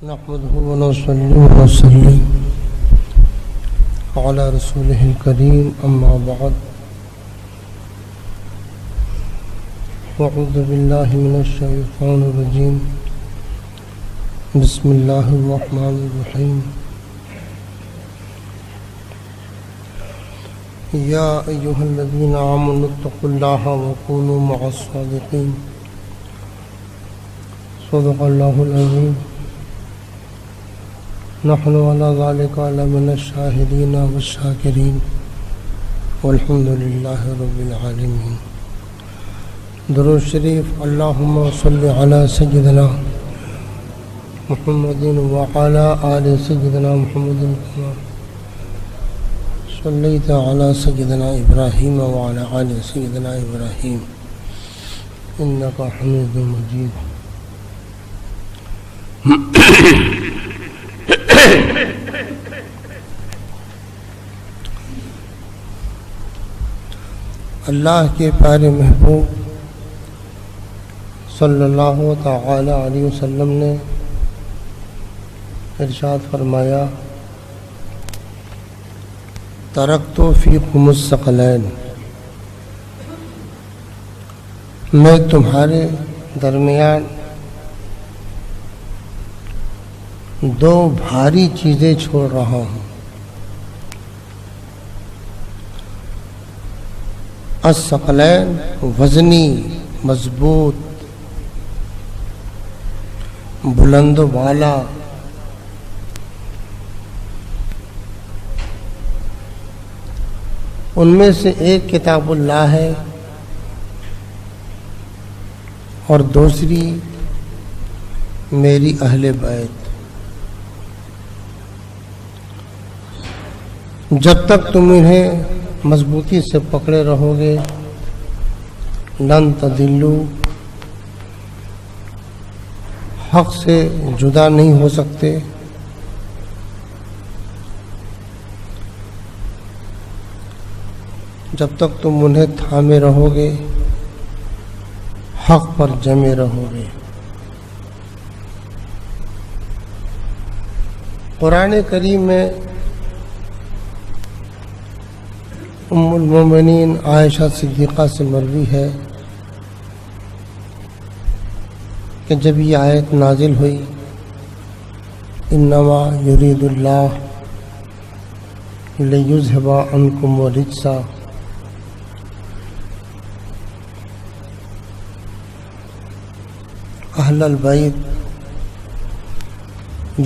نحمده ونصلي ونسلم على رسوله الكريم أما بعد أعوذ بالله من الشيطان الرجيم بسم الله الرحمن الرحيم يا أيها الذين آمنوا اتقوا الله وكونوا مع الصادقين صدق الله العظيم نحن على ذلك لمن الشاهدين والشاكرين والحمد لله رب العالمين. درود شریف. اللهم صل على سيدنا محمد وعلى آل سيدنا محمد كما صليت على سيدنا إبراهيم وعلى آل سيدنا إبراهيم إنك حميد مجيد. اللہ کے پیارے محبوب صلی اللہ تعالی علیہ وسلم نے ارشاد فرمایا ترکت فیکم الثقلین، میں تمہارے درمیان دو بھاری چیزیں چھوڑ رہا ہوں. الثقلین وزنی، مضبوط، بلند و بالا. ان میں سے ایک کتاب اللہ ہے اور دوسری میری اہل بیت. جب تک تم انہیں مضبوطی سے پکڑے رہو گے لن تضلوا، حق سے جدا نہیں ہو سکتے. جب تک تم انہیں تھامے رہو گے حق پر جمے رہو گے. قرآن کریم میں ام المومنین عائشہ صدیقہ سے مروی ہے کہ جب یہ آیت نازل ہوئی انما یرید اللہ لیذھب عنکم الرجس اہل البیت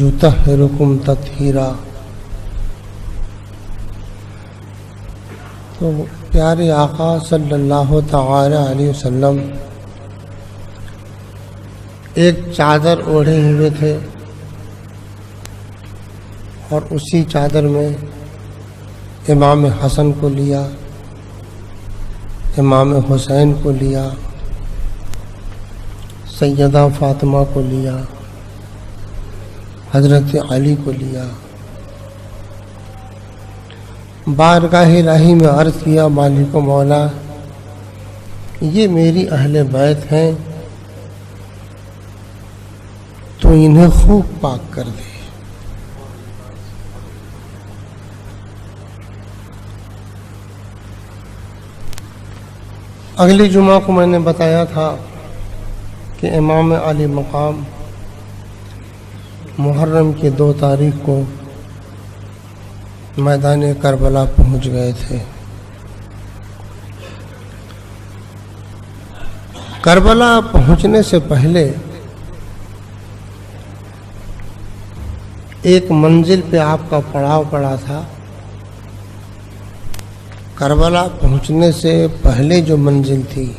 یطہرکم تطہیرا. تو پیارے آقا صلی اللہ تعالی علیہ وسلم ایک چادر اوڑھے ہوئے تھے اور اسی چادر میں امام حسن کو لیا، امام حسین کو لیا، سیدہ فاطمہ کو لیا، حضرت علی کو لیا. بارگاہ الہی میں عرض کیا مالک و مولا یہ میری اہل بیت ہیں تو انہیں خوب پاک کر دے. اگلی جمعہ کو میں نے بتایا تھا کہ امام علی مقام محرم کی 2 تاریخ کو میدان کربلا پہنچ گئے تھے. کربلا پہنچنے سے پہلے ایک منزل پہ آپ کا پڑاؤ پڑا تھا. کربلا پہنچنے سے پہلے جو منزل تھی،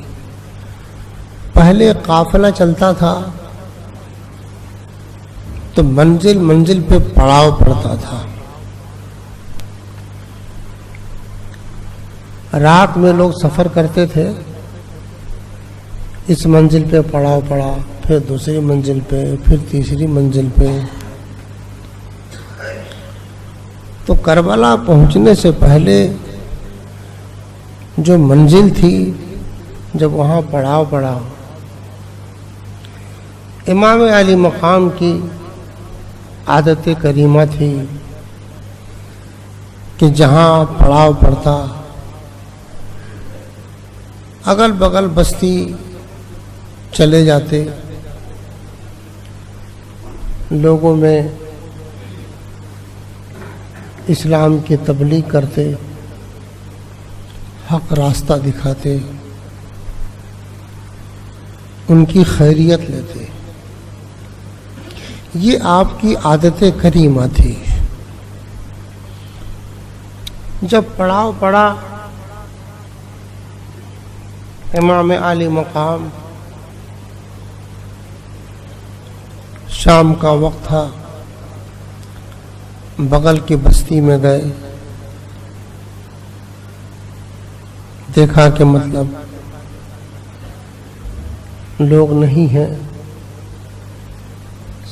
پہلے قافلہ چلتا تھا تو منزل پہ پڑاؤ پڑتا تھا. رات میں لوگ سفر کرتے تھے، اس منزل پہ پڑاؤ پڑا، پھر دوسری منزل پہ، پھر تیسری منزل پہ. تو کربلا پہنچنے سے پہلے جو منزل تھی، جب وہاں پڑاؤ پڑا، امام علی مقام کی عادت کریمہ تھی کہ جہاں پڑاؤ پڑتا اگل بغل بستی چلے جاتے، لوگوں میں اسلام کی تبلیغ کرتے، حق راستہ دکھاتے، ان کی خیریت لیتے۔ یہ آپ کی عادت کریمہ تھی۔ جب پڑاؤ پڑا، امام عالی مقام، شام کا وقت تھا، بغل کی بستی میں گئے، دیکھا کہ مطلب لوگ نہیں ہیں،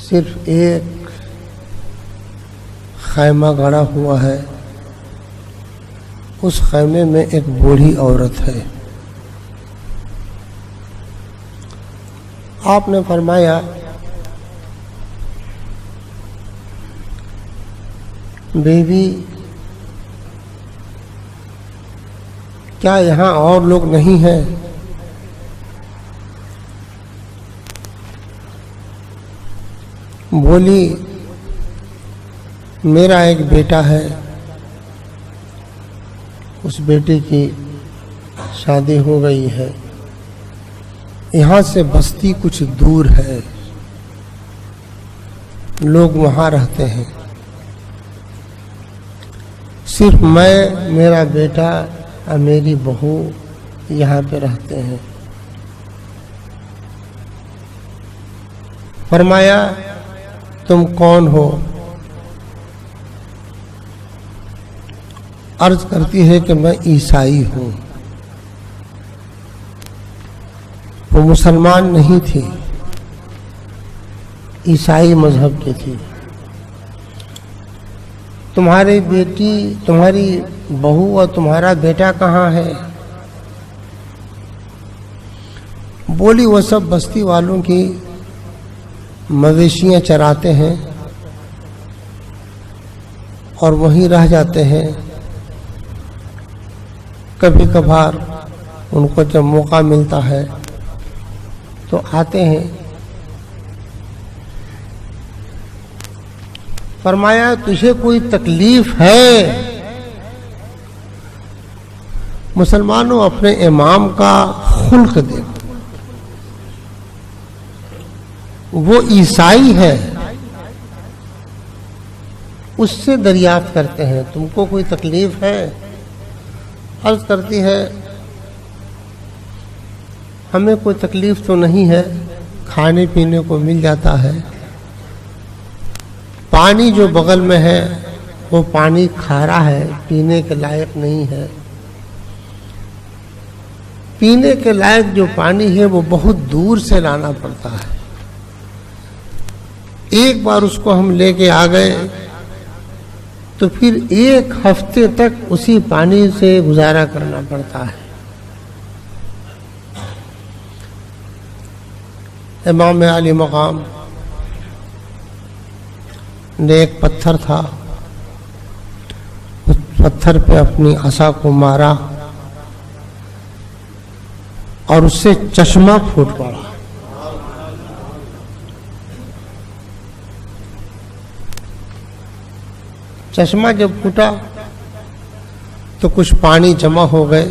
صرف ایک خیمہ گڑا ہوا ہے، اس خیمے میں ایک بوڑھی عورت ہے۔ آپ نے فرمایا بیوی کیا یہاں اور لوگ نہیں ہیں؟ بولی میرا ایک بیٹا ہے، اس بیٹے کی شادی ہو گئی ہے، یہاں سے بستی کچھ دور ہے، لوگ وہاں رہتے ہیں، صرف میں، میرا بیٹا اور میری بہو یہاں پہ رہتے ہیں۔ فرمایا تم کون ہو؟ عرض کرتی ہے کہ میں عیسائی ہوں۔ وہ مسلمان نہیں تھی، عیسائی مذہب کی تھی۔ تمہاری بیٹی، تمہاری بہو اور تمہارا بیٹا کہاں ہے؟ بولی وہ سب بستی والوں کی مویشیاں چراتے ہیں اور وہیں رہ جاتے ہیں، کبھی کبھار ان کو جب موقع ملتا ہے تو آتے ہیں۔ فرمایا تجھے کوئی تکلیف ہے؟ مسلمانوں اپنے امام کا خلق دیکھو، وہ عیسائی ہے، اس سے دریافت کرتے ہیں تم کو کوئی تکلیف ہے؟ عرض کرتی ہے ہمیں کوئی تکلیف تو نہیں ہے، کھانے پینے کو مل جاتا ہے، پانی جو بغل میں ہے وہ پانی کھارا ہے، پینے کے لائق نہیں ہے، پینے کے لائق جو پانی ہے وہ بہت دور سے لانا پڑتا ہے، ایک بار اس کو ہم لے کے آ گئے تو پھر ایک ہفتے تک اسی پانی سے گزارا کرنا پڑتا ہے۔ امام علی مقام نے ایک پتھر تھا، اس پتھر پہ اپنی عصا کو مارا اور اس سے چشمہ پھوٹ پڑا۔ چشمہ جب پھوٹا تو کچھ پانی جمع ہو گئے۔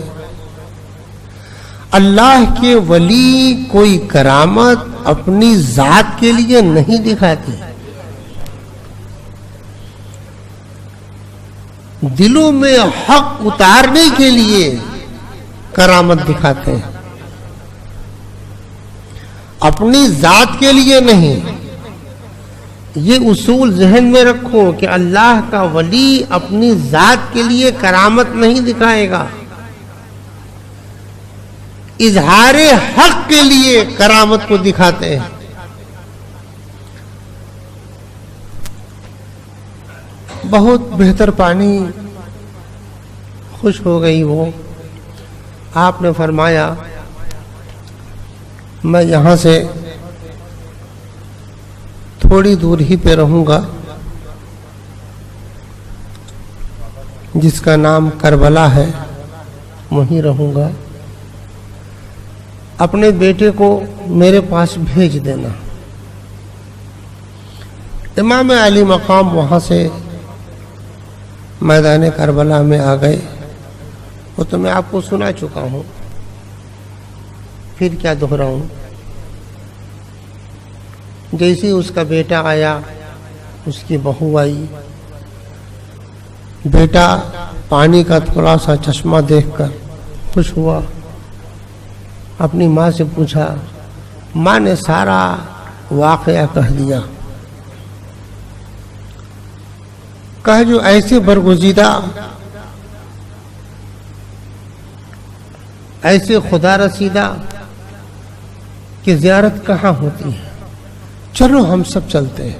اللہ کے ولی کوئی کرامت اپنی ذات کے لیے نہیں دکھاتے، دلوں میں حق اتارنے کے لیے کرامت دکھاتے ہیں، اپنی ذات کے لیے نہیں۔ یہ اصول ذہن میں رکھو کہ اللہ کا ولی اپنی ذات کے لیے کرامت نہیں دکھائے گا، اظہار حق کے لیے کرامت کو دکھاتے ہیں۔ بہت بہتر پانی، خوش ہو گئی وہ۔ آپ نے فرمایا میں یہاں سے تھوڑی دور ہی پہ رہوں گا، جس کا نام کربلا ہے وہیں رہوں گا. اپنے بیٹے کو میرے پاس بھیج دینا. امام علی مقام وہاں سے میدان کربلا میں آ گئے. وہ تو میں آپ کو سنا چکا ہوں، پھر کیا دہراؤں. جیسے اس کا بیٹا آیا، اس کی بہو آئی. بیٹا پانی کا تھوڑا سا چشمہ دیکھ کر خوش ہوا. اپنی ماں سے پوچھا. ماں نے سارا واقعہ کہہ دیا. کہا جو ایسے برگزیدہ، ایسے خدا رسیدہ کہ زیارت کہاں ہوتی ہے، چلو ہم سب چلتے ہیں.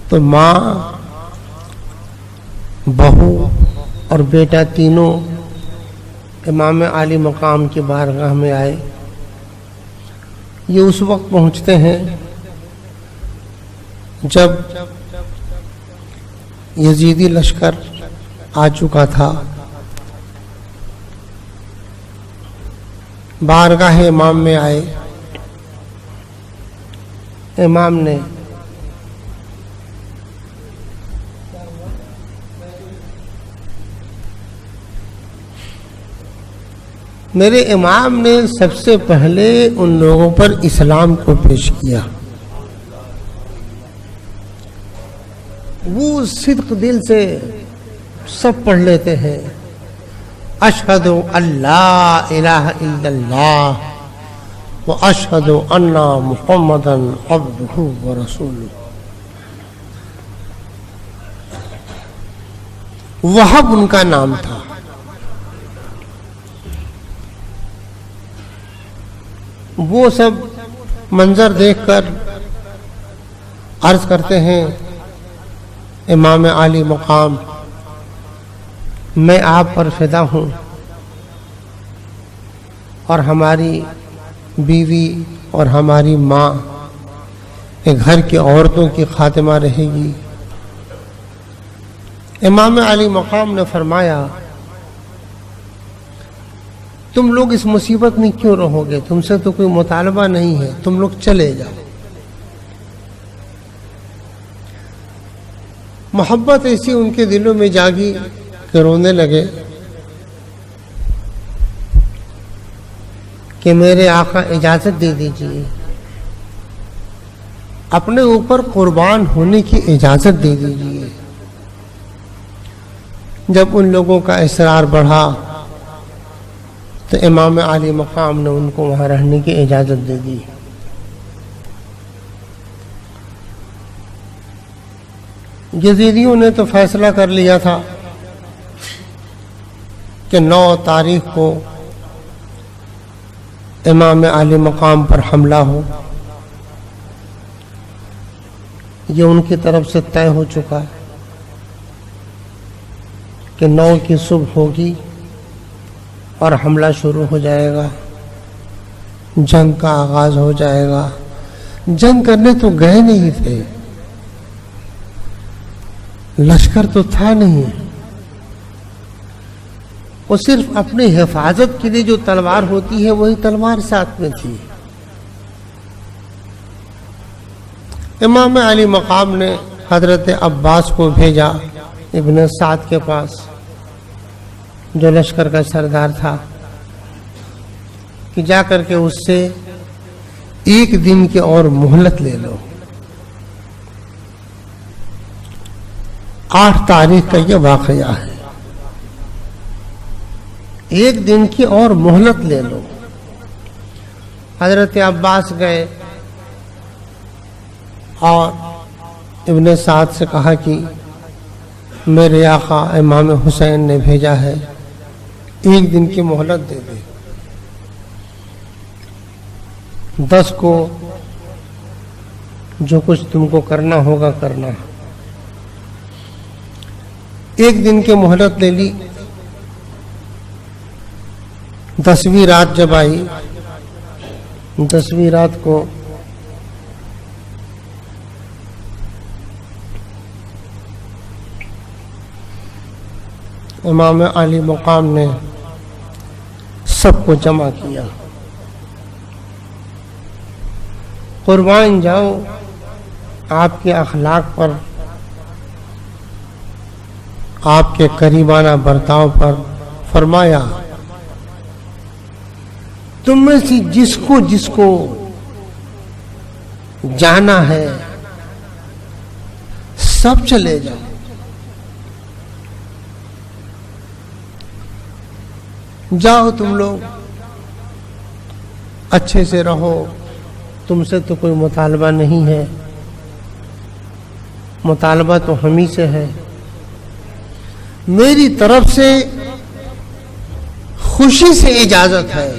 تو ماں، بہو اور بیٹا تینوں امام عالی مقام کی بارگاہ میں آئے. یہ اس وقت پہنچتے ہیں جب یزیدی لشکر آ چکا تھا. بارگاہ امام میں آئے. امام نے میرے امام نے سب سے پہلے ان لوگوں پر اسلام کو پیش کیا. وہ صدق دل سے سب پڑھ لیتے ہیں. اشہد ان لا الہ الا اللہ و اشہد ان محمدا عبدہ و رسولہ. وہب ان کا نام تھا. وہ سب منظر دیکھ کر عرض کرتے ہیں امام عالی مقام، میں آپ پر فدا ہوں اور ہماری بیوی اور ہماری ماں گھر کی عورتوں کی خاتمہ رہے گی. امام علی مقام نے فرمایا تم لوگ اس مصیبت میں کیوں رہو گے؟ تم سے تو کوئی مطالبہ نہیں ہے، تم لوگ چلے جاؤ. محبت ایسی ان کے دلوں میں جاگی کہ رونے لگے کہ میرے آقا اجازت دے دیجیے، اپنے اوپر قربان ہونے کی اجازت دے دیجیے. جب ان لوگوں کا اصرار بڑھا تو امام عالی مقام نے ان کو وہاں رہنے کی اجازت دے دی. یزیدیوں نے تو فیصلہ کر لیا تھا کہ 9 تاریخ کو امام عالی مقام پر حملہ ہو. یہ ان کی طرف سے طے ہو چکا ہے کہ 9 کی صبح ہوگی اور حملہ شروع ہو جائے گا، جنگ کا آغاز ہو جائے گا. جنگ کرنے تو گئے نہیں تھے، لشکر تو تھا نہیں، وہ صرف اپنی حفاظت کے لیے جو تلوار ہوتی ہے وہی تلوار ساتھ میں تھی. امام علی مقام نے حضرت عباس کو بھیجا ابن سعد کے پاس، جو لشکر کا سردار تھا، کہ جا کر کے اس سے 1 دن کی اور مہلت لے لو. 8 تاریخ کا یہ واقعہ ہے. 1 دن کی اور مہلت لے لو. حضرت عباس گئے اور ابن سعد سے کہا کہ میرے آقا امام حسین نے بھیجا ہے، 1 دن کی مہلت دے دے. 10 کو جو کچھ تم کو کرنا ہوگا کرنا. 1 دن کی مہلت لے لی. 10ویں رات جب آئی، 10ویں رات کو امام عالی مقام نے سب کو جمع کیا. قربان جاؤ آپ کے اخلاق پر، آپ کے قریبانہ برتاؤ پر. فرمایا تم میں سے جس کو جانا ہے سب چلے جاؤ. جاؤ تم لوگ اچھے سے رہو، تم سے تو کوئی مطالبہ نہیں ہے، مطالبہ تو ہم ہی سے ہے. میری طرف سے خوشی سے اجازت ہے.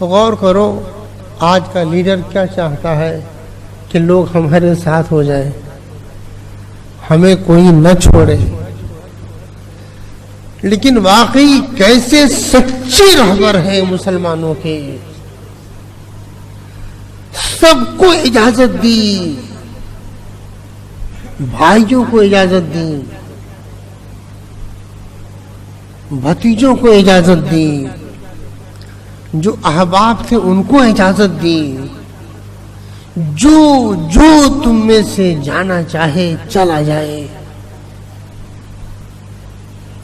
غور کرو آج کا لیڈر کیا چاہتا ہے کہ لوگ ہمارے ساتھ ہو جائیں، ہمیں کوئی نہ چھوڑے. لیکن واقعی کیسے سچے رہبر ہیں مسلمانوں کے. سب کو اجازت دی، بھائیوں کو اجازت دی، بھتیجوں کو اجازت دی، جو احباب تھے ان کو اجازت دی. جو تم میں سے جانا چاہے چلا جائے.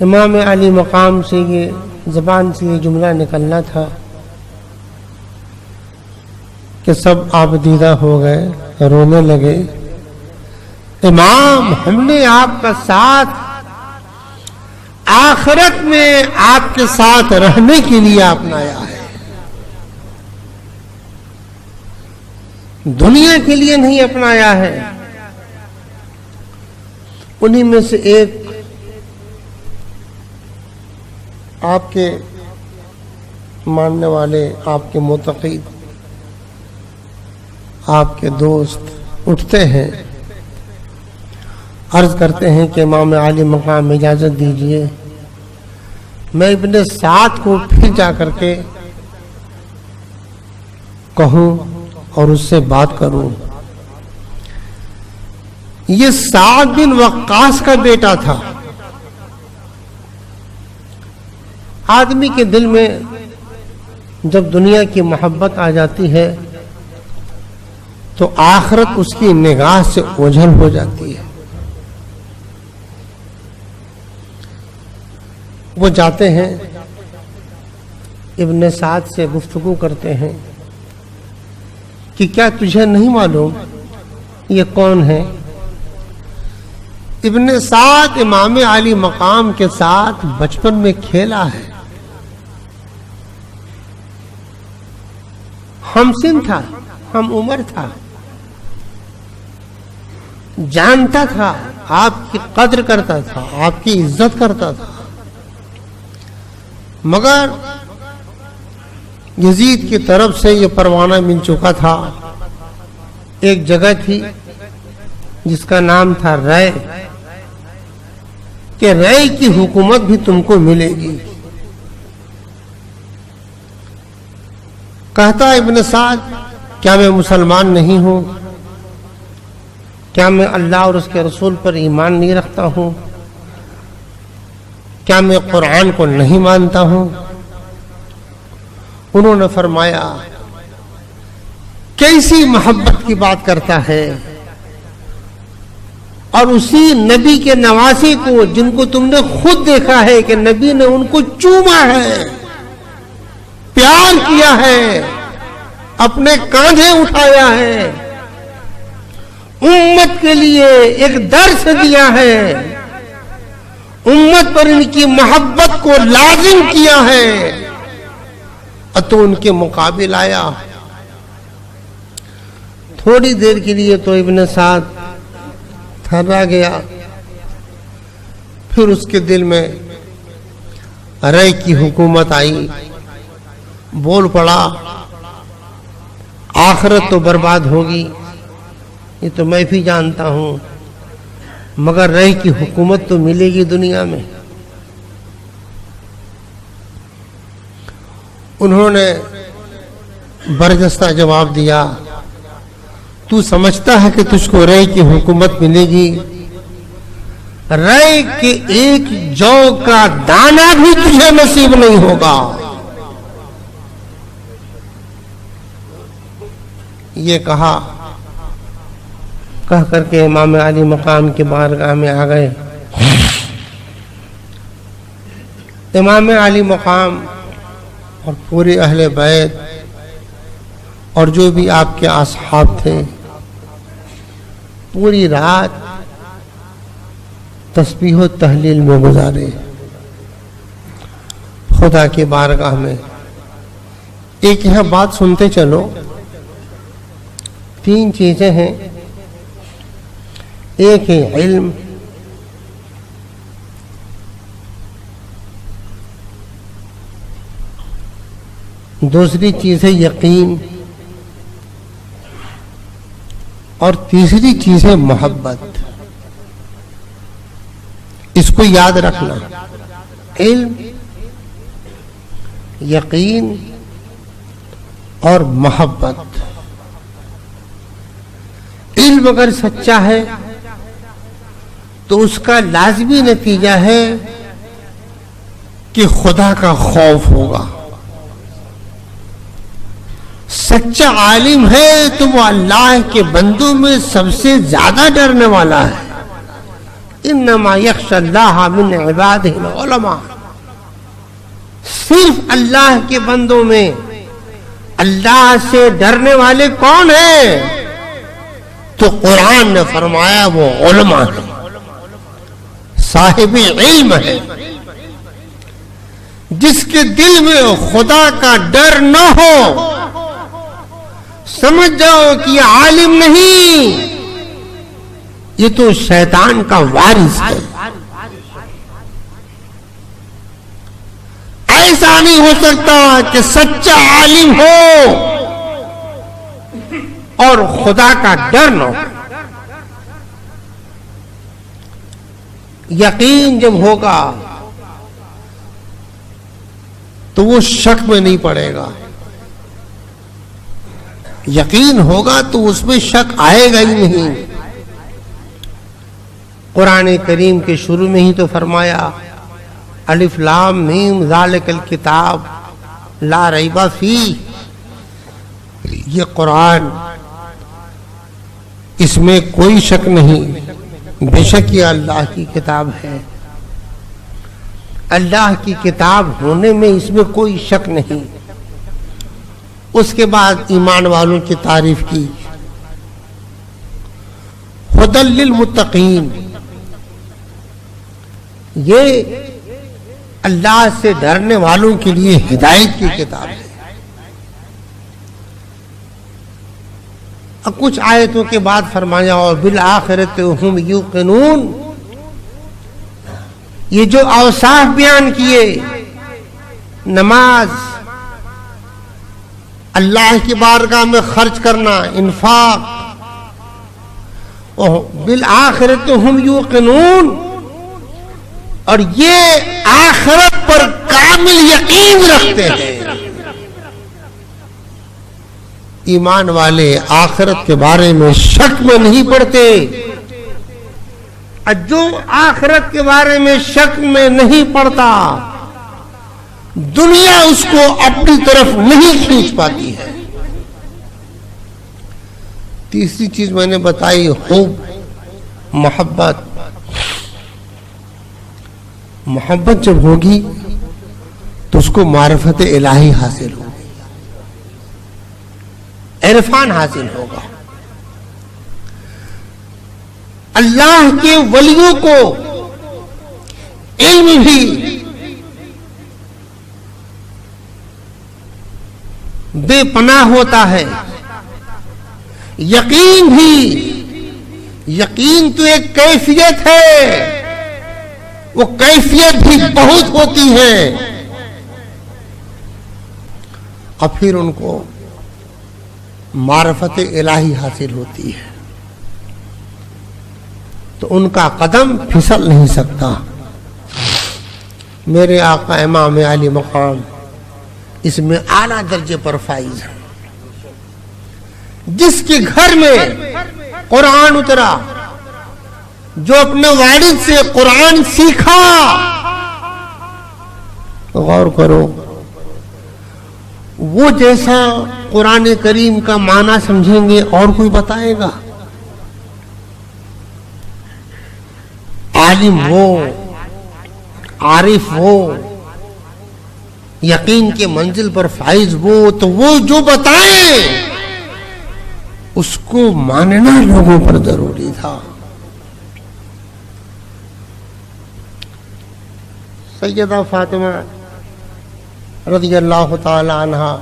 امام علی مقام سے یہ زبان سے یہ جملہ نکلنا تھا کہ سب آبدیدہ ہو گئے، رونے لگے. امام ہم نے آپ کا ساتھ آخرت میں آپ کے ساتھ رہنے کے لیے اپنایا ہے، دنیا کے لیے نہیں اپنایا ہے. انہی میں سے ایک آپ کے ماننے والے، آپ کے معتقد، آپ کے دوست اٹھتے ہیں، عرض کرتے ہیں کہ امام عالی مقام اجازت دیجئے میں ابن سعد کو پھر جا کر کے کہوں اور اس سے بات کروں. یہ سعد بن وقاص کا بیٹا تھا. آدمی کے دل میں جب دنیا کی محبت آ جاتی ہے تو آخرت اس کی نگاہ سے اوجھل ہو جاتی ہے. وہ جاتے ہیں ابن سعد سے گفتگو کرتے ہیں کہ کیا تجھے نہیں معلوم یہ کون ہے؟ ابن سعد امام علی مقام کے ساتھ بچپن میں کھیلا ہے، ہم سن تھا، ہم عمر تھا، جانتا تھا، آپ کی قدر کرتا تھا، آپ کی عزت کرتا تھا. مگر یزید کی طرف سے یہ پروانہ مل چکا تھا. ایک جگہ تھی جس کا نام تھا رے، کہ رے کی حکومت بھی تم کو ملے گی. کہتا ابن سعد کیا میں مسلمان نہیں ہوں؟ کیا میں اللہ اور اس کے رسول پر ایمان نہیں رکھتا ہوں؟ کیا میں قرآن کو نہیں مانتا ہوں؟ انہوں نے فرمایا کیسی محبت کی بات کرتا ہے، اور اسی نبی کے نواسی کو جن کو تم نے خود دیکھا ہے کہ نبی نے ان کو چوما ہے، پیار کیا ہے، اپنے کاندھے اٹھایا ہے، امت کے لیے ایک درس دیا ہے، امت پر ان کی محبت کو لازم کیا ہے، تو ان کے مقابل آیا. تھوڑی دیر کے لیے تو ابن سعد تھرا گیا، پھر اس کے دل میں رے کی حکومت آئی. بول پڑا آخرت تو برباد ہوگی، یہ تو میں بھی جانتا ہوں، مگر رے کی حکومت تو ملے گی دنیا میں. انہوں نے برجستہ جواب دیا تو سمجھتا ہے کہ تجھ کو رے کی حکومت ملے گی؟ رے کہ ایک جو کا دانہ بھی تجھے نصیب نہیں ہوگا. یہ کہا کہہ کر کے امام علی مقام کی بارگاہ میں آ گئے. امام علی مقام اور پورے اہل بیت اور جو بھی آپ کے اصحاب تھے پوری رات تسبیح و تہلیل میں گزارے. خدا کی بارگاہ میں ایک یہاں بات سنتے چلو. 3 چیزیں ہیں. ایک ہے علم, دوسری چیز ہے یقین, اور تیسری چیز ہے محبت. اس کو یاد رکھنا. علم, یقین اور محبت. علم اگر سچا ہے تو اس کا لازمی نتیجہ ہے کہ خدا کا خوف ہوگا. سچا عالم ہے تو وہ اللہ کے بندوں میں سب سے زیادہ ڈرنے والا ہے. انما یخشی اللہ من عبادہ العلماء. صرف اللہ کے بندوں میں اللہ سے ڈرنے والے کون ہیں؟ تو قرآن نے فرمایا وہ علماء ہیں, صاحب علم ہے. جس کے دل میں خدا کا ڈر نہ ہو سمجھ جاؤ کہ یہ عالم نہیں, یہ تو شیطان کا وارث ہے. ایسا نہیں ہو سکتا کہ سچا عالم ہو اور خدا کا ڈر نہ ہو. یقین جب ہوگا تو وہ شک میں نہیں پڑے گا. یقین ہوگا تو اس میں شک آئے گا ہی نہیں. قرآن کریم کے شروع میں ہی تو فرمایا الف لام میم ذالک الکتاب لا ریب فیہ. یہ قرآن, اس میں کوئی شک نہیں, بے شک یہ اللہ کی کتاب ہے. اللہ کی کتاب ہونے میں اس میں کوئی شک نہیں. اس کے بعد ایمان والوں کی تعریف کی. ھدی للمتقین, یہ اللہ سے ڈرنے والوں کے لیے ہدایت کی کتاب ہے. اب کچھ آیتوں کے بعد فرمایا اور بالآخرۃ ھم یوقنون. یہ جو اوصاف بیان کیے, نماز, اللہ کی بارگاہ میں خرچ کرنا, انفاق, بالآخرۃ ھم یوقنون, اور یہ آخرت پر کامل یقین رکھتے ہیں. ایمان والے آخرت کے بارے میں شک میں نہیں پڑتے. جو آخرت کے بارے میں شک میں نہیں پڑتا دنیا اس کو اپنی طرف نہیں کھینچ پاتی ہے. تیسری چیز میں نے بتائی حب, محبت. محبت جب ہوگی تو اس کو معرفت الہی حاصل ہوگی, عرفان حاصل ہوگا. اللہ کے ولیوں کو علم بھی بے پناہ ہوتا ہے, یقین بھی. یقین تو ایک کیفیت ہے, وہ کیفیت بھی بہت ہوتی ہے. اور پھر ان کو معرفت الہی حاصل ہوتی ہے تو ان کا قدم پھسل نہیں سکتا. میرے آقا امام علی مقام اس میں اعلیٰ درجے پر فائز ہے. جس کے گھر میں قرآن اترا, جو اپنے والد سے قرآن سیکھا. غور کرو, وہ جیسا قرآن کریم کا معنی سمجھیں گے اور کوئی بتائے گا؟ عالم ہو, عارف ہو, یقین کے منزل پر فائز ہو, تو وہ جو بتائیں اس کو ماننا لوگوں پر ضروری تھا. سیدہ فاطمہ رضی اللہ تعالی عنہا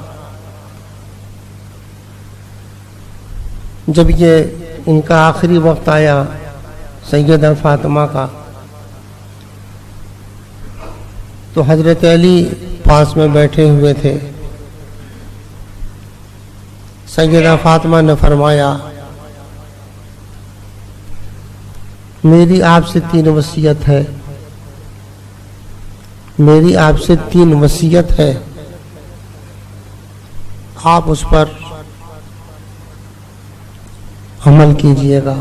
جب یہ ان کا آخری وقت آیا سیدہ فاطمہ کا, تو حضرت علی پاس میں بیٹھے ہوئے تھے. سیدہ فاطمہ نے فرمایا, میری آپ سے 3 وصیت ہے, میری آپ سے 3 وصیت ہے, آپ اس پر عمل کیجئے گا.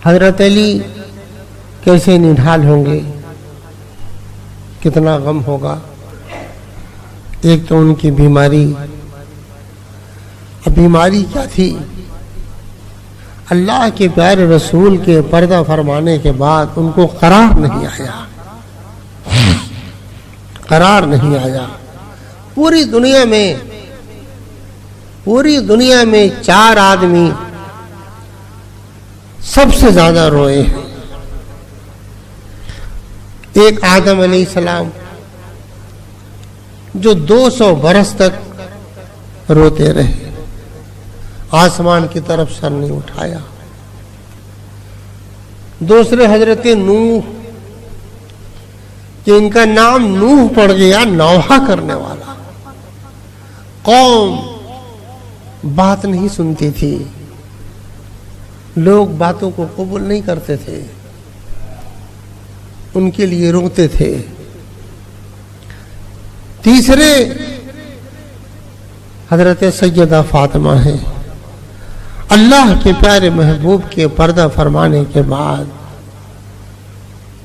حضرت علی کیسے نڈھال ہوں گے, کتنا غم ہوگا. ایک تو ان کی بیماری, اب بیماری کیا تھی؟ اللہ کے پیارے رسول کے پردہ فرمانے کے بعد ان کو قرار نہیں آیا, قرار نہیں آیا. پوری دنیا میں 4 آدمی سب سے زیادہ روئے ہیں. ایک آدم علیہ السلام جو 200 برس تک روتے رہے, آسمان کی طرف سر نہیں اٹھایا. دوسرے حضرت نوح کہ ان کا نام نوح پڑ گیا, نوحہ کرنے والا. قوم بات نہیں سنتی تھی, لوگ باتوں کو قبول نہیں کرتے تھے, ان کے لیے روتے تھے. تیسرے حضرت سیدہ فاطمہ ہیں. اللہ کے پیارے محبوب کے پردہ فرمانے کے بعد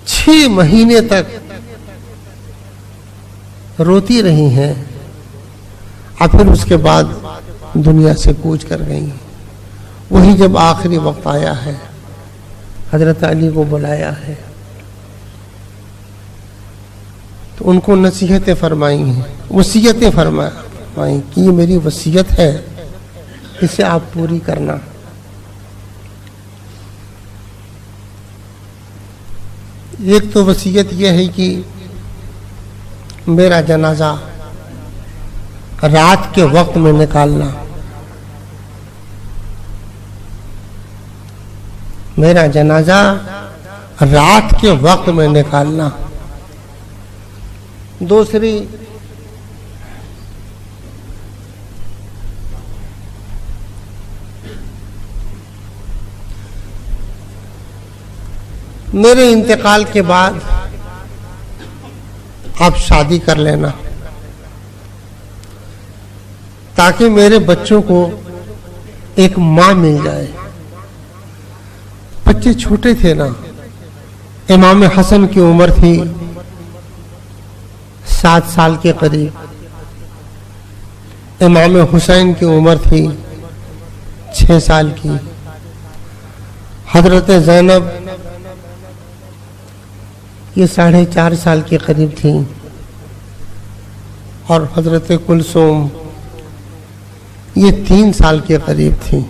6 مہینے تک روتی رہی ہیں, اور پھر اس کے بعد دنیا سے کوچ کر گئی. وہی جب آخری وقت آیا ہے, حضرت علی کو بلایا ہے, تو ان کو نصیحتیں فرمائی ہیں, وصیتیں فرمائی کہ یہ میری وصیت ہے, اسے آپ پوری کرنا. ایک تو وصیت یہ ہے کہ میرا جنازہ رات کے وقت میں نکالنا, میرا جنازہ رات کے وقت میں نکالنا. دوسری میرے انتقال کے بعد آپ شادی کر لینا, تاکہ میرے بچوں کو ایک ماں مل جائے. بچے چھوٹے تھے نا, امام حسن کی عمر تھی 7 سال کے قریب, امام حسین کی عمر تھی 6 سال کی, حضرت زینب یہ 4.5 سال کے قریب تھیں, اور حضرت کلثوم یہ 3 سال کے قریب تھیں.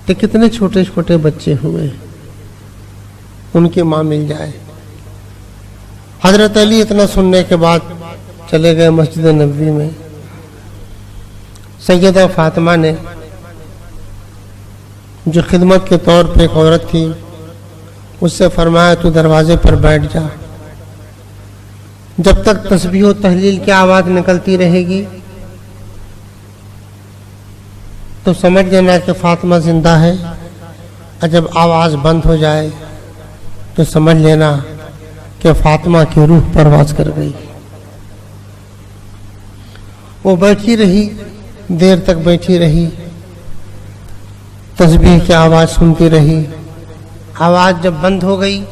تو کتنے چھوٹے چھوٹے بچے ہوئے, ان کی ماں مل جائے. حضرت علی اتنا سننے کے بعد چلے گئے مسجد نبوی میں. سیدہ فاطمہ نے جو خدمت کے طور پہ ایک عورت تھی, اس سے فرمایا تو دروازے پر بیٹھ جا, جب تک تسبیح و تحلیل کی آواز نکلتی رہے گی تو سمجھ لینا کہ فاطمہ زندہ ہے, اور جب آواز بند ہو جائے تو سمجھ لینا کہ فاطمہ کی روح پرواز کر گئی. وہ بیٹھی رہی, دیر تک بیٹھی رہی. تسبیح کی آواز سنتی رہی. آواز جب بند ہو گئی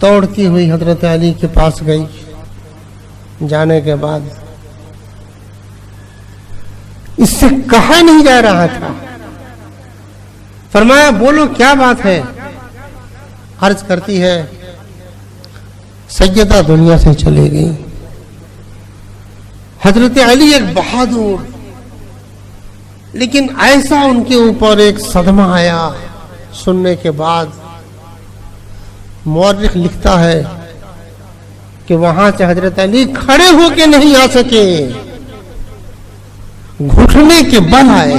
دوڑتی ہوئی حضرت علی کے پاس گئی. جانے کے بعد اس سے کہا نہیں جا رہا تھا. فرمایا بولو کیا بات ہے. عرض کرتی ہے سیدہ دنیا سے چلے گئی. حضرت علی ایک بہادر، لیکن ایسا ان کے اوپر ایک صدمہ آیا سننے کے بعد. مورخ لکھتا ہے کہ وہاں سے حضرت علی کھڑے ہو کے نہیں آ سکے، گھٹنے کے بل آئے.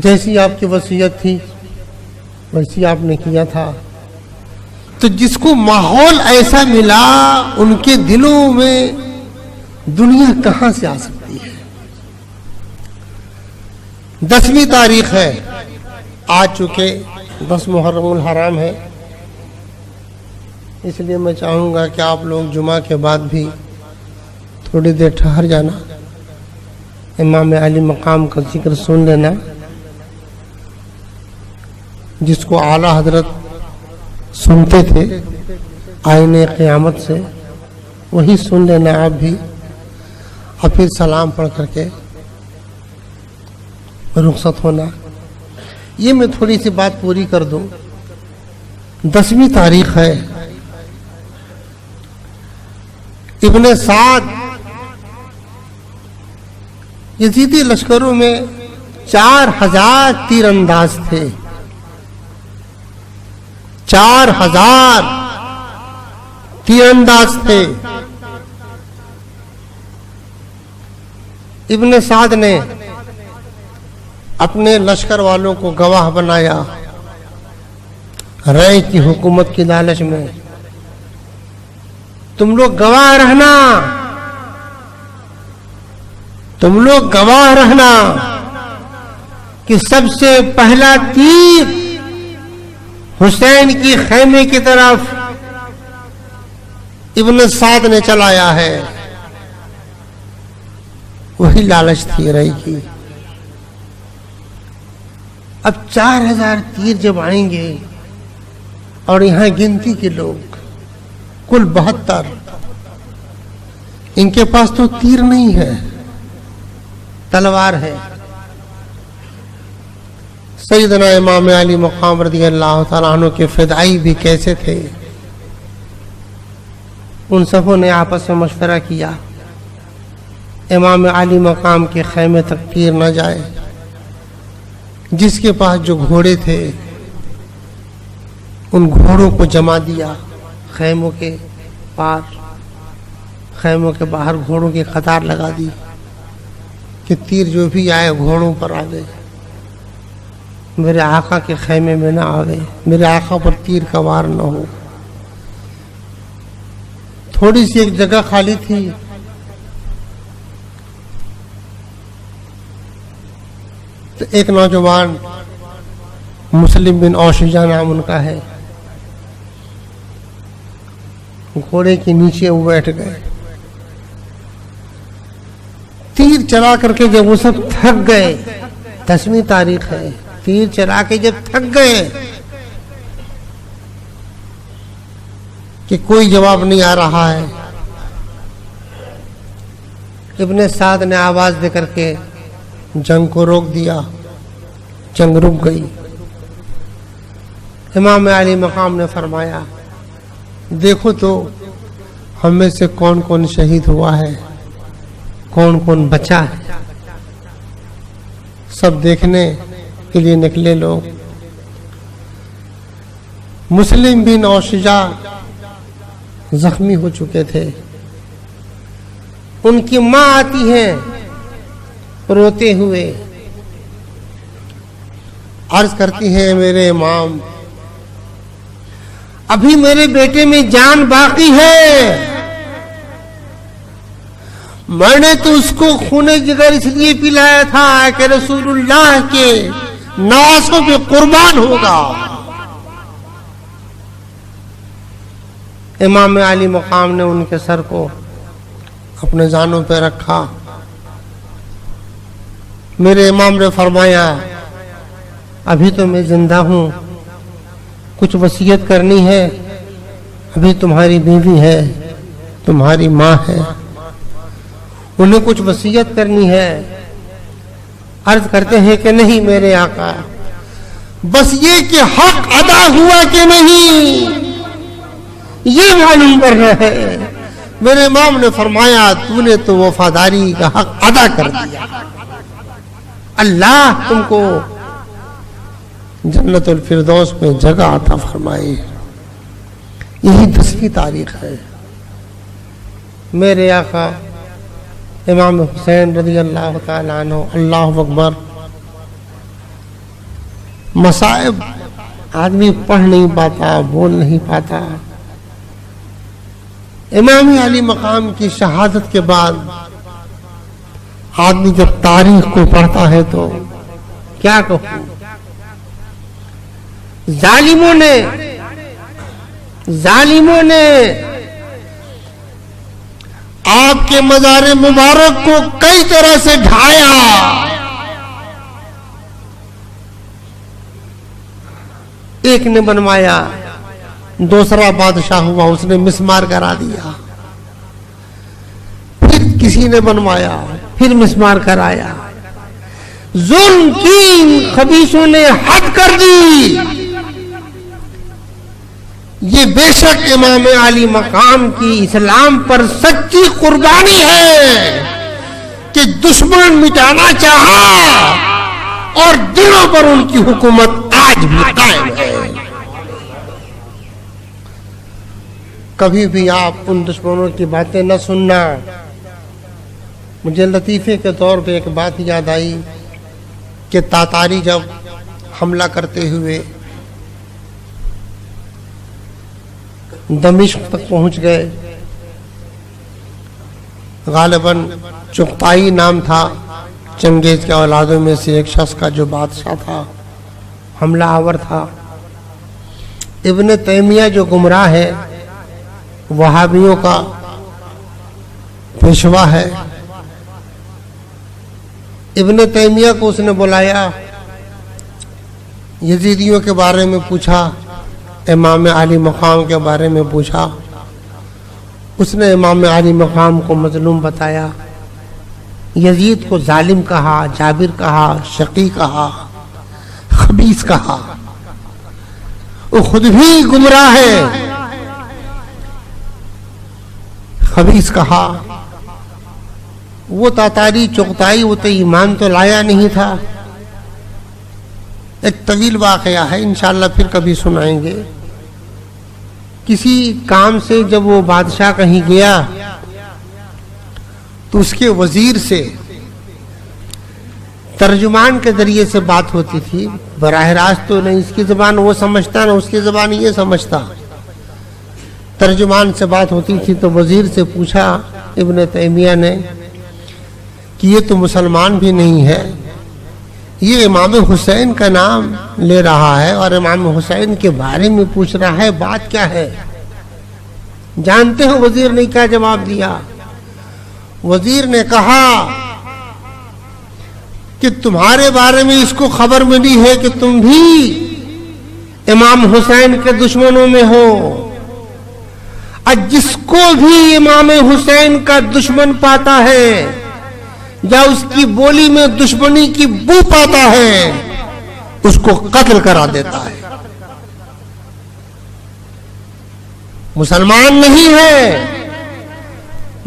جیسی آپ کی وصیت تھی ویسی آپ نے کیا تھا. تو جس کو ماحول ایسا ملا ان کے دلوں میں دنیا کہاں سے آ سکتی ہے. 10ویں تاریخ ہے، آ چکے 10 محرم الحرام ہے. اس لیے میں چاہوں گا کہ آپ لوگ جمعہ کے بعد بھی تھوڑی دیر ٹھہر جانا، امام علی مقام کا ذکر سن لینا. جس کو اعلی حضرت سنتے تھے آئینے قیامت سے، وہی سن لینا آپ بھی، اور پھر سلام پڑھ کر کے رخصت ہونا. یہ میں تھوڑی سی بات پوری کر دوں. 10ویں تاریخ ہے. ابن سعد یزیدی لشکروں میں 4000 تیر انداز تھے. 4000 تیر انداز تھے. ابن سعد نے اپنے لشکر والوں کو گواہ بنایا رائے کی حکومت کی لالچ میں. تم لوگ گواہ رہنا، تم لوگ گواہ رہنا کہ سب سے پہلا تیر حسین کی خیمے کی طرف ابن سعد نے چلایا ہے. وہی لالچ تھی رہی کی. اب 4000 تیر جب آئیں گے اور یہاں گنتی کے لوگ کل 72، ان کے پاس تو تیر نہیں ہے، تلوار ہے. سیدنا امام علی مقام رضی اللہ تعالیٰ عنہ کے فدائی بھی کیسے تھے. ان سبوں نے آپس میں مشورہ کیا امام علی مقام کے خیمے تک تیر نہ جائے. جس کے پاس جو گھوڑے تھے ان گھوڑوں کو جما دیا خیموں کے پار، خیموں کے باہر گھوڑوں کی قطار لگا دی کہ تیر جو بھی آئے گھوڑوں پر آ گئے، میرے آقا کے خیمے میں نہ آوے، میرے آقا پر تیر کا وار نہ ہو. تھوڑی سی ایک جگہ خالی تھی، تو ایک نوجوان مسلم بن اوشجہ نام ان کا ہے، گھوڑے کے نیچے وہ بیٹھ گئے. تیر چلا کر کے جب وہ سب تھک گئے، 10ویں تاریخ ہے، تیر چلا کے جب تھک گئے کہ کوئی جواب نہیں آ رہا ہے، ابن سعد نے آواز دے کر کے جنگ کو روک دیا. جنگ رک گئی. امام علی مقام نے فرمایا دیکھو تو ہم میں سے کون کون شہید ہوا ہے، کون کون بچا ہے. سب دیکھنے کے لیے نکلے لوگ. مسلم بن اوشجہ زخمی ہو چکے تھے. ان کی ماں آتی ہے روتے ہوئے، عرض کرتی ہے میرے امام ابھی میرے بیٹے میں جان باقی ہے، میں نے تو اس کو خون جگر اس لیے پلایا تھا کہ رسول اللہ کے نواسوں پہ قربان ہوگا. امام علی مقام نے ان کے سر کو اپنے زانوں پہ رکھا. میرے امام نے فرمایا ابھی تو میں زندہ ہوں, کچھ وصیت کرنی ہے. ابھی تمہاری بیوی ہے, تمہاری ماں ہے, انہیں کچھ وصیت کرنی ہے. عرض کرتے ہیں کہ نہیں میرے آقا, بس یہ کہ حق ادا ہوا کہ نہیں یہ معلوم کرنا ہے. میرے امام نے فرمایا تو نے تو وفاداری کا حق ادا کر دیا, اللہ تم کو جنت الفردوس میں جگہ عطا فرمائے. یہی 10ویں تاریخ ہے. میرے آقا امام حسین رضی اللہ تعالیٰ عنہ, اللہ اکبر. مصائب آدمی پڑھ نہیں پاتا, بول نہیں پاتا. امام علی مقام کی شہادت کے بعد آدمی جب تاریخ کو پڑھتا ہے تو کیا کہوں, ظالموں نے آپ کے مزار مبارک کو کئی طرح سے ڈھایا. ایک نے بنوایا, دوسرا بادشاہ ہوا اس نے مسمار کرا دیا, پھر کسی نے بنوایا, پھر مسمار کرایا. ظلم کی خبیثوں نے حد کر دی. یہ بے شک امام علی مقام کی اسلام پر سچی قربانی ہے کہ دشمن مٹانا چاہا اور دلوں پر ان کی حکومت آج بھی قائم ہے. کبھی بھی آپ ان دشمنوں کی باتیں نہ سننا. مجھے لطیفے کے طور پہ ایک بات یاد آئی کہ تاتاری جب حملہ کرتے ہوئے دمشق تک پہنچ گئے, غالباً چغتائی نام تھا چنگیز کے اولادوں میں سے ایک شخص کا جو بادشاہ تھا, حملہ آور تھا. ابن تیمیہ جو گمراہ ہے, وہابیوں کا پیشوا ہے, ابن تیمیہ کو اس نے بلایا, یزیدیوں کے بارے میں پوچھا, امام علی مقام کے بارے میں پوچھا. اس نے امام علی مقام کو مظلوم بتایا, یزید کو ظالم کہا, جابر کہا, شقی کہا, خبیث کہا. وہ خود بھی گمراہ ہے, خبیث کہا. وہ تاتاری چغتائی وہ تو ایمان تو لایا نہیں تھا. ایک طویل واقعہ ہے, انشاءاللہ پھر کبھی سنائیں گے. کسی کام سے جب وہ بادشاہ کہیں گیا تو اس کے وزیر سے ترجمان کے ذریعے سے بات ہوتی تھی, براہ راست تو نہیں. اس کی زبان وہ سمجھتا نہ اس کی زبان یہ سمجھتا. ترجمان سے بات ہوتی تھی تو وزیر سے پوچھا ابن تیمیہ نے کہ یہ تو مسلمان بھی نہیں ہے, یہ امام حسین کا نام لے رہا ہے اور امام حسین کے بارے میں پوچھ رہا ہے, بات کیا ہے؟ جانتے ہو وزیر نے کیا جواب دیا؟ وزیر نے کہا کہ تمہارے بارے میں اس کو خبر ملی ہے کہ تم بھی امام حسین کے دشمنوں میں ہو, اور جس کو بھی امام حسین کا دشمن پاتا ہے یا اس کی بولی میں دشمنی کی بو پاتا ہے اس کو قتل کرا دیتا ہے. مسلمان نہیں ہے,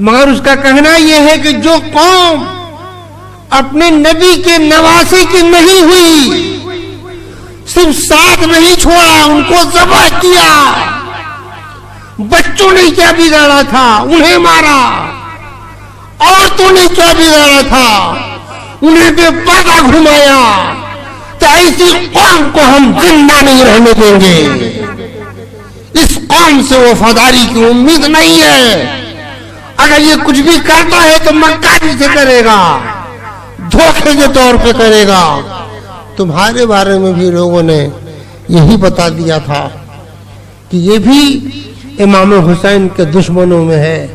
مگر اس کا کہنا یہ ہے کہ جو قوم اپنے نبی کے نواسے کی نہیں ہوئی, صرف ساتھ نہیں چھوڑا, ان کو ذبح کیا. بچوں نے کیا بگاڑا تھا, انہیں مارا. عورتوں نے کیا بگاڑا تھا, انہیں بے پردہ گھمایا. تو ایسی قوم کو ہم زندہ نہیں رہنے دیں گے. اس قوم سے وفاداری کی امید نہیں ہے. اگر یہ کچھ بھی کرتا ہے تو مکاری سے کرے گا, دھوکے کے طور پہ کرے گا. تمہارے بارے میں بھی لوگوں نے یہی بتا دیا تھا کہ یہ بھی امام حسین کے دشمنوں میں ہے.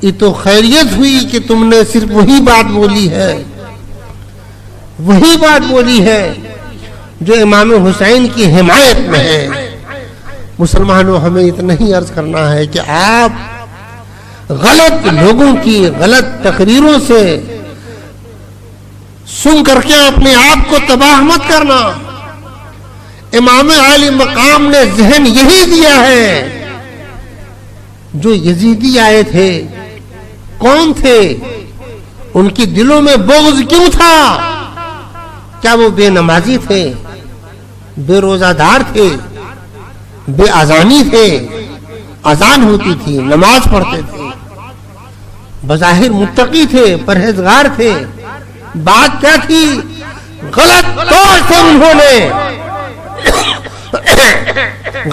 یہ تو خیریت ہوئی کہ تم نے صرف وہی بات بولی ہے، وہی بات بولی ہے جو امام حسین کی حمایت میں ہے۔ مسلمانوں، ہمیں اتنا ہی عرض کرنا ہے کہ آپ غلط لوگوں کی غلط تقریروں سے سن کر کے اپنے آپ کو تباہ مت کرنا۔ امام عالی مقام نے ذہن یہی دیا ہے۔ جو یزیدی آئے تھے کون تھے؟ ان کی دلوں میں بغض کیوں تھا؟ کیا وہ بے نمازی تھے، بے روزہ دار تھے، بے اذانی تھے؟ اذان ہوتی تھی، نماز پڑھتے تھے، بظاہر متقی تھے، پرہیزگار تھے۔ بات کیا تھی؟ غلط طور سے انہوں نے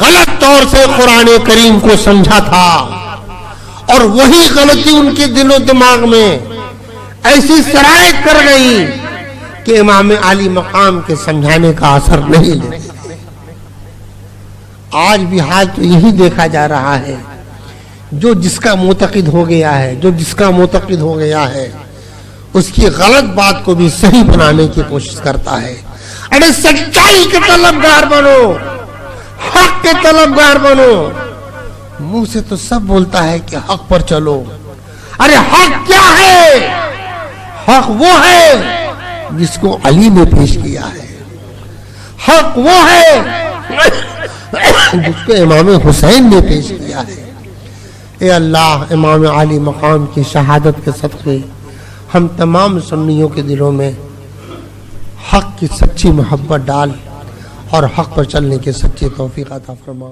غلط طور سے قرآن کریم کو سمجھا تھا، اور وہی غلطی ان کے دل و دماغ میں ایسی سرایت کر گئی کہ امام عالی مقام کے سمجھانے کا اثر نہیں لیتے۔ آج بھی حال تو یہی دیکھا جا رہا ہے، جو جس کا معتقد ہو گیا ہے، جو جس کا معتقد ہو گیا ہے، اس کی غلط بات کو بھی صحیح بنانے کی کوشش کرتا ہے۔ ارے سچائی کے طلبگار بنو، حق کے طلبگار بنو۔ منہ سے تو سب بولتا ہے کہ حق پر چلو۔ ارے حق کیا ہے؟ حق وہ ہے جس کو علی نے پیش کیا ہے، حق وہ ہے جس کو امام حسین نے پیش کیا ہے۔ اے اللہ، امام علی مقام کی شہادت کے صدقے ہم تمام سنیوں کے دلوں میں حق کی سچی محبت ڈال اور حق پر چلنے کی سچی توفیق عطا فرما۔